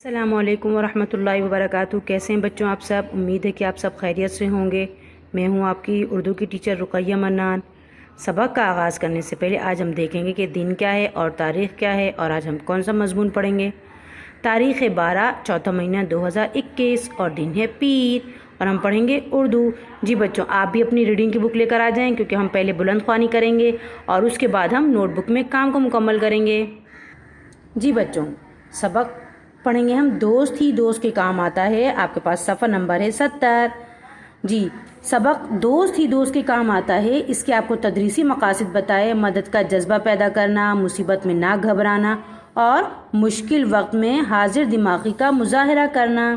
السلام علیکم ورحمۃ اللہ وبرکاتہ۔ کیسے ہیں بچوں آپ سب؟ امید ہے کہ آپ سب خیریت سے ہوں گے۔ میں ہوں آپ کی اردو کی ٹیچر رقیہ منان۔ سبق کا آغاز کرنے سے پہلے آج ہم دیکھیں گے کہ دن کیا ہے اور تاریخ کیا ہے، اور آج ہم کون سا مضمون پڑھیں گے۔ تاریخ 12 چوتھا مہینہ 2021 اور دن ہے پیر، اور ہم پڑھیں گے اردو۔ جی بچوں، آپ بھی اپنی ریڈنگ کی بک لے کر آ جائیں، کیونکہ ہم پہلے بلند خوانی کریں گے اور اس کے بعد ہم نوٹ بک میں کام کو مکمل کریں گے۔ جی بچوں، سبق پڑھیں گے ہم دوست ہی دوست کے کام آتا ہے۔ آپ کے پاس صفحہ نمبر ہے 70۔ جی، سبق دوست ہی دوست کے کام آتا ہے، اس کے آپ کو تدریسی مقاصد بتائے: مدد کا جذبہ پیدا کرنا، مصیبت میں نہ گھبرانا اور مشکل وقت میں حاضر دماغی کا مظاہرہ کرنا۔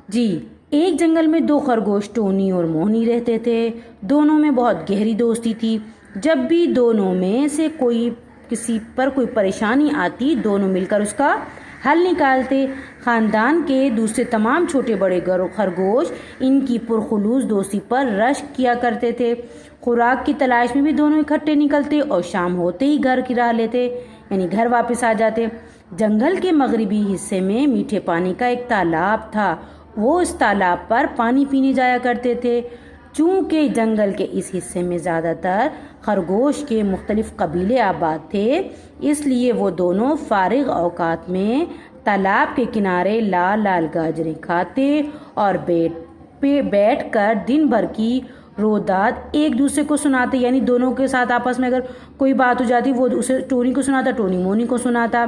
جی، ایک جنگل میں دو خرگوش ٹونی اور مونی رہتے تھے۔ دونوں میں بہت گہری دوستی تھی۔ جب بھی دونوں میں سے کسی پر کوئی پریشانی آتی، دونوں مل کر اس کا حل نکالتے۔ خاندان کے دوسرے تمام چھوٹے بڑے خرگوش ان کی پرخلوص دوستی پر رشک کیا کرتے تھے۔ خوراک کی تلاش میں بھی دونوں اکٹھے نکلتے اور شام ہوتے ہی گھر کی راہ لیتے، یعنی گھر واپس آ جاتے۔ جنگل کے مغربی حصے میں میٹھے پانی کا ایک تالاب تھا۔ وہ اس تالاب پر پانی پینے جایا کرتے تھے۔ چونکہ جنگل کے اس حصے میں زیادہ تر خرگوش کے مختلف قبیلے آباد تھے، اس لیے وہ دونوں فارغ اوقات میں تالاب کے کنارے لال لال گاجریں کھاتے اور بیٹھ کر دن بھر کی روداد ایک دوسرے کو سناتے، یعنی دونوں کے ساتھ آپس میں اگر کوئی بات ہو جاتی، وہ اسے ٹونی کو سناتا، ٹونی مونی کو سناتا۔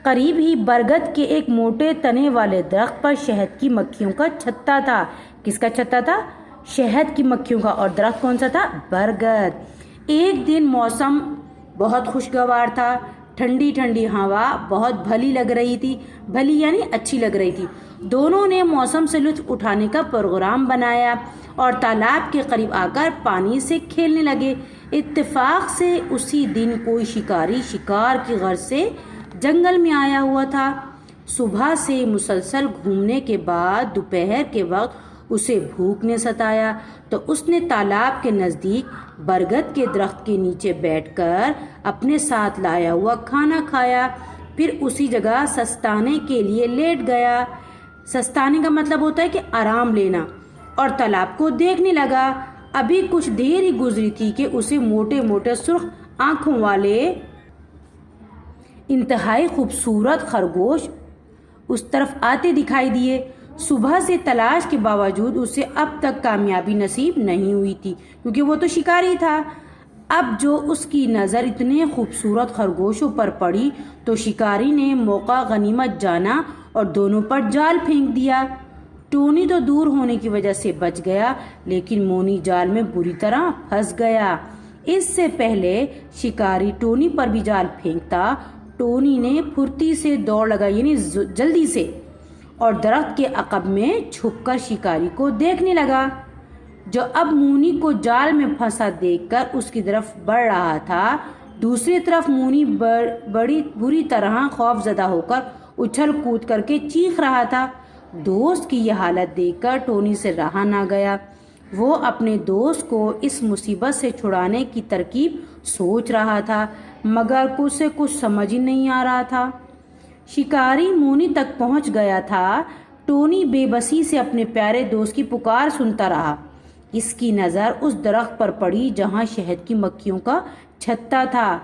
قریب ہی برگد کے ایک موٹے تنے والے درخت پر شہد کی مکھیوں کا چھتا تھا۔ کس کا چھتا تھا؟ شہد کی مکھیوں کا۔ اور درخت کون سا تھا؟ برگد۔ ایک دن موسم بہت خوشگوار تھا۔ ٹھنڈی ٹھنڈی ہوا بہت بھلی لگ رہی تھی۔ بھلی یعنی اچھی لگ رہی تھی۔ دونوں نے موسم سے لطف اٹھانے کا پروگرام بنایا اور تالاب کے قریب آ کر پانی سے کھیلنے لگے۔ اتفاق سے اسی دن کوئی شکاری شکار کی غرض سے جنگل میں آیا ہوا تھا۔ صبح سے مسلسل گھومنے کے بعد دوپہر کے وقت اسے بھوک نے ستایا، تو اس نے تالاب کے نزدیک برگد کے درخت کے نیچے بیٹھ کر اپنے ساتھ لایا ہوا کھانا کھایا۔ پھر اسی جگہ سستانے کے لیے لیٹ گیا۔ سستانے کا مطلب ہوتا ہے کہ آرام لینا، اور تالاب کو دیکھنے لگا۔ ابھی کچھ دیر ہی گزری تھی کہ اسے موٹے موٹے سرخ آنکھوں والے انتہائی خوبصورت خرگوش اس طرف آتے دکھائی دیے۔ صبح سے تلاش کے باوجود اسے اب تک کامیابی نصیب نہیں ہوئی تھی، کیونکہ وہ تو شکاری تھا۔ اب جو اس کی نظر اتنے خوبصورت خرگوشوں پر پڑی تو شکاری نے موقع غنیمت جانا اور دونوں پر جال پھینک دیا۔ ٹونی تو دور ہونے کی وجہ سے بچ گیا، لیکن مونی جال میں بری طرح پھنس گیا۔ اس سے پہلے شکاری ٹونی پر بھی جال پھینکتا، ٹونی نے پھرتی سے دوڑ لگائی، یعنی جلدی سے، اور درخت کے عقب میں چھپ کر شکاری کو دیکھنے لگا، جو اب مونی کو جال میں پھنسا دیکھ کر اس کی طرف بڑھ رہا تھا۔ دوسری طرف مونی بڑی بری طرح خوف زدہ ہو کر اچھل کود کر کے چیخ رہا تھا۔ دوست کی یہ حالت دیکھ کر ٹونی سے رہا نہ گیا۔ وہ اپنے دوست کو اس مصیبت سے چھڑانے کی ترکیب سوچ رہا تھا، مگر اسے کچھ سمجھ ہی نہیں آ رہا تھا۔ شکاری مونی تک پہنچ گیا تھا۔ ٹونی بے بسی سے اپنے پیارے دوست کی پکار سنتا رہا۔ اس کی نظر اس درخت پر پڑی جہاں شہد کی مکھیوں کا چھتا تھا۔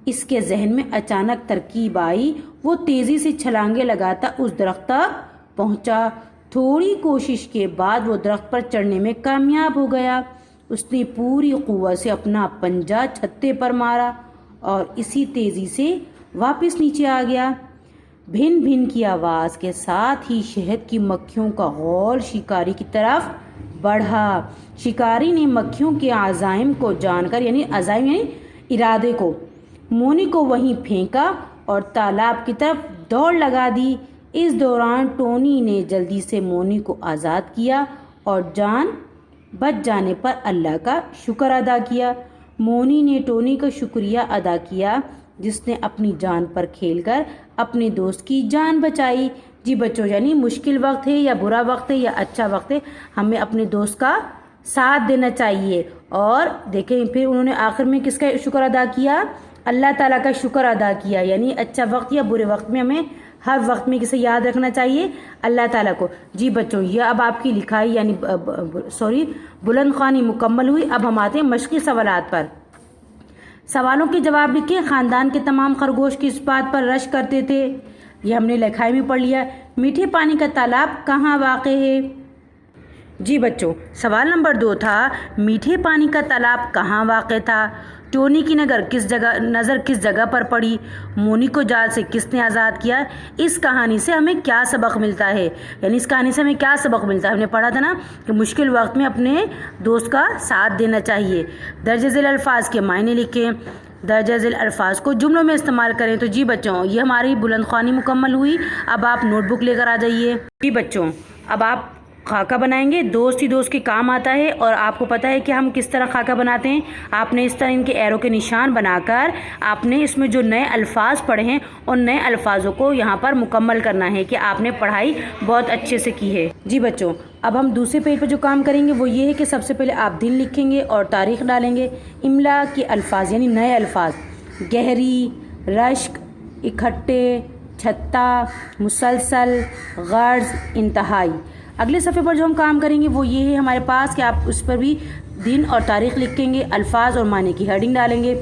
اس کے ذہن میں اچانک ترکیب آئی۔ وہ تیزی سے چھلانگیں لگاتا اس درخت تک پہنچا۔ تھوڑی کوشش کے بعد وہ درخت پر چڑھنے میں کامیاب ہو گیا۔ اس نے پوری قوت سے اپنا پنجہ چھتے پر مارا اور اسی تیزی سے واپس نیچے آ گیا۔ بھن بھن کی آواز کے ساتھ ہی شہد کی مکھیوں کا غول شکاری کی طرف بڑھا۔ شکاری نے مکھیوں کے عزائم کو جان کر، یعنی عزائم یعنی ارادے کو، مونی کو وہیں پھینکا اور تالاب کی طرف دوڑ لگا دی۔ اس دوران ٹونی نے جلدی سے مونی کو آزاد کیا اور جان بچ جانے پر اللہ کا شکر ادا کیا۔ مونی نے ٹونی کا شکریہ ادا کیا، جس نے اپنی جان پر کھیل کر اپنے دوست کی جان بچائی۔ جی بچوں، یعنی مشکل وقت ہے یا برا وقت ہے یا اچھا وقت ہے، ہمیں اپنے دوست کا ساتھ دینا چاہیے۔ اور دیکھیں پھر انہوں نے آخر میں کس کا شکر ادا کیا؟ اللہ تعالیٰ کا شکر ادا کیا، یعنی اچھا وقت یا برے وقت میں ہمیں ہر وقت میں کسے یاد رکھنا چاہیے؟ اللہ تعالیٰ کو۔ جی بچوں، یہ اب آپ کی لکھائی یعنی بلند خوانی مکمل ہوئی۔ اب ہم آتے ہیں مشقی سوالات پر۔ سوالوں کے جواب لکھیں۔ خاندان کے تمام خرگوش کس بات پر رشک کرتے تھے؟ یہ ہم نے لکھائی میں پڑھ لیا۔ میٹھے پانی کا تالاب کہاں واقع ہے؟ جی بچوں، سوال نمبر 2 تھا میٹھے پانی کا تالاب کہاں واقع تھا؟ ٹونی کی نظر کس جگہ پر پڑی؟ مونی کو جال سے کس نے آزاد کیا؟ اس کہانی سے ہمیں کیا سبق ملتا ہے؟ یعنی اس کہانی سے ہمیں کیا سبق ملتا ہے؟ ہم نے پڑھا تھا نا کہ مشکل وقت میں اپنے دوست کا ساتھ دینا چاہیے۔ درج ذیل الفاظ کے معنی لکھیں۔ درج ذیل الفاظ کو جملوں میں استعمال کریں۔ تو جی بچوں، یہ ہماری بلند خوانی مکمل ہوئی۔ اب آپ نوٹ بک لے کر آ جائیے۔ جی بچوں، اب آپ خاکہ بنائیں گے۔ دوست ہی دوست کے کام آتا ہے، اور آپ کو پتہ ہے کہ ہم کس طرح خاکہ بناتے ہیں۔ آپ نے اس طرح ان کے ایرو کے نشان بنا کر آپ نے اس میں جو نئے الفاظ پڑھے ہیں ان نئے الفاظوں کو یہاں پر مکمل کرنا ہے کہ آپ نے پڑھائی بہت اچھے سے کی ہے۔ جی بچوں، اب ہم دوسرے پیج پہ جو کام کریں گے وہ یہ ہے کہ سب سے پہلے آپ دن لکھیں گے اور تاریخ ڈالیں گے۔ املا کے الفاظ یعنی نئے الفاظ: گہری، رشک، اکٹھے، چھتا، مسلسل، غرض، انتہائی۔ اگلے صفحے پر جو ہم کام کریں گے وہ یہ ہے ہمارے پاس کہ آپ اس پر بھی دن اور تاریخ لکھیں گے، الفاظ اور معنی کی ہیڈنگ ڈالیں گے۔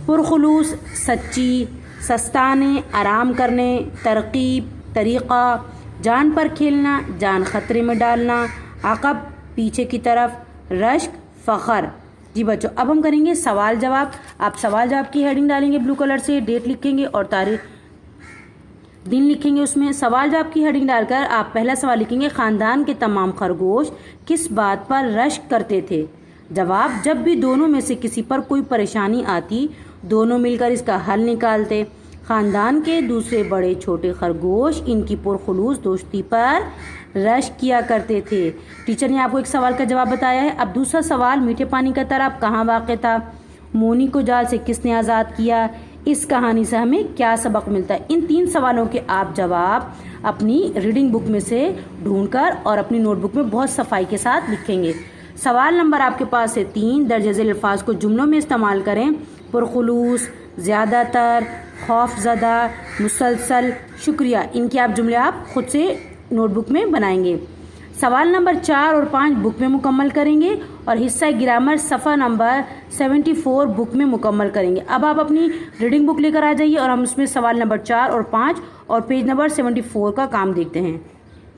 پرخلوص، سچی، سستانے، آرام کرنے، ترغیب، طریقہ، جان پر کھیلنا، جان خطرے میں ڈالنا، عقب، پیچھے کی طرف، رشک، فخر۔ جی بچوں، اب ہم کریں گے سوال جواب۔ آپ سوال جواب کی ہیڈنگ ڈالیں گے بلو کلر سے، ڈیٹ لکھیں گے اور تاریخ دن لکھیں گے۔ اس میں سوال جواب کی ہیڈنگ ڈال کر آپ پہلا سوال لکھیں گے: خاندان کے تمام خرگوش کس بات پر رشک کرتے تھے؟ جواب: جب بھی دونوں میں سے کسی پر کوئی پریشانی آتی دونوں مل کر اس کا حل نکالتے۔ خاندان کے دوسرے بڑے چھوٹے خرگوش ان کی پرخلوص دوستی پر رشک کیا کرتے تھے۔ ٹیچر نے آپ کو ایک سوال کا جواب بتایا ہے۔ اب دوسرا سوال: میٹھے پانی کا تالاب کہاں واقع تھا؟ مونی کو جال سے کس نے آزاد کیا؟ اس کہانی سے ہمیں کیا سبق ملتا ہے؟ ان 3 سوالوں کے آپ جواب اپنی ریڈنگ بک میں سے ڈھونڈ کر اور اپنی نوٹ بک میں بہت صفائی کے ساتھ لکھیں گے۔ سوال نمبر آپ کے پاس ہے 3، درج ذیل الفاظ کو جملوں میں استعمال کریں: پرخلوص، زیادہ تر، خوف زدہ، مسلسل، شکریہ۔ ان کے آپ جملے آپ خود سے نوٹ بک میں بنائیں گے۔ سوال نمبر 4 اور 5 بک میں مکمل کریں گے اور حصہ گرامر صفحہ نمبر 74 بک میں مکمل کریں گے۔ اب آپ اپنی ریڈنگ بک لے کر آ جائیے اور ہم اس میں سوال نمبر 4 اور 5 اور پیج نمبر 74 کا کام دیکھتے ہیں۔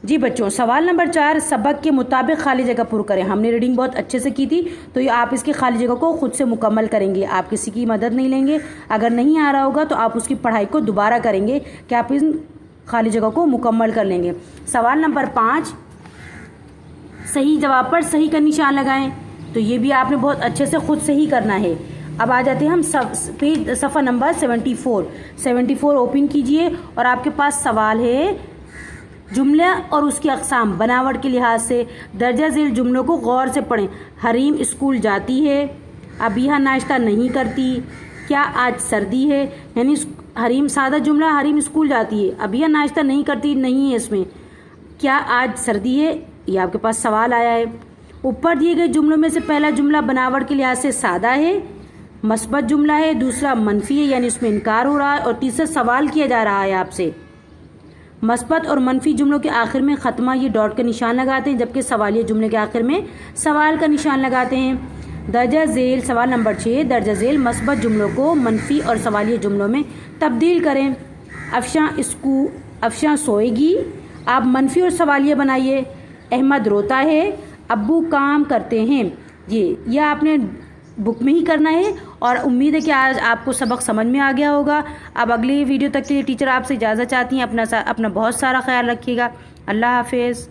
جی بچوں، سوال نمبر 4: سبق کے مطابق خالی جگہ پر کریں۔ ہم نے ریڈنگ بہت اچھے سے کی تھی تو یہ آپ اس کی خالی جگہ کو خود سے مکمل کریں گے، آپ کسی کی مدد نہیں لیں گے۔ اگر نہیں آ رہا ہوگا تو آپ اس کی پڑھائی کو دوبارہ کریں گے کہ آپ اس خالی جگہ کو مکمل کر لیں گے۔ سوال نمبر 5: صحیح جواب پر صحیح کا نشان لگائیں۔ تو یہ بھی آپ نے بہت اچھے سے خود سے ہی کرنا ہے۔ اب آ جاتے ہیں ہم صفحہ نمبر 74 اوپن کیجئے اور آپ کے پاس سوال ہے: جملہ اور اس کی اقسام بناوٹ کے لحاظ سے درجہ ذیل جملوں کو غور سے پڑھیں۔ حریم اسکول جاتی ہے، ابیہ ناشتہ نہیں کرتی، کیا آج سردی ہے؟ یعنی حریم سادہ جملہ، حریم اسکول جاتی ہے، ابیہ ناشتہ نہیں کرتی نہیں ہے اس میں، کیا آج سردی ہے؟ یہ آپ کے پاس سوال آیا ہے۔ اوپر دیے گئے جملوں میں سے پہلا جملہ بناوٹ کے لحاظ سے سادہ ہے، مثبت جملہ ہے، دوسرا منفی ہے یعنی اس میں انکار ہو رہا ہے، اور تیسرا سوال کیا جا رہا ہے آپ سے۔ مثبت اور منفی جملوں کے آخر میں ختمہ یہ ڈاٹ کا نشان لگاتے ہیں، جبکہ سوالیہ جملے کے آخر میں سوال کا نشان لگاتے ہیں۔ درجہ ذیل سوال نمبر 6: درجہ ذیل مثبت جملوں کو منفی اور سوالیہ جملوں میں تبدیل کریں۔ افشاں سوئے گی، آپ منفی اور سوالیہ بنائیے۔ احمد روتا ہے، ابو کام کرتے ہیں۔ یہ آپ نے بک میں ہی کرنا ہے اور امید ہے کہ آج آپ کو سبق سمجھ میں آ گیا ہوگا۔ اب اگلی ویڈیو تک کے لیے ٹیچر آپ سے اجازت چاہتی ہیں۔ اپنا بہت سارا خیال رکھیے گا۔ اللہ حافظ۔